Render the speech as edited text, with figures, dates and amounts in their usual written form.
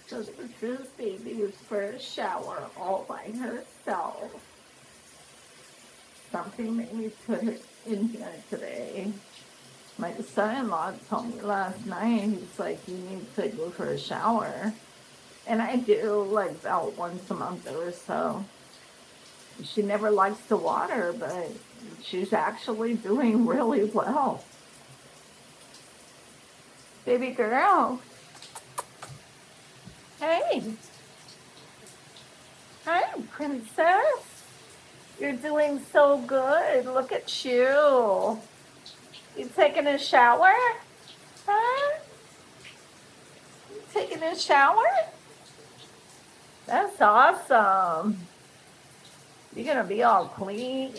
So this is baby's first shower all by herself. Something made me put her in here today. My son-in-law told me last night, he's like, you need to go for a shower. And I do, like, about once a month or so. She never likes the water, but she's actually doing really well. Baby girl. Hey. Hi, princess. You're doing so good. Look at you. You taking a shower? Huh? You taking a shower? That's awesome. You're gonna be all clean.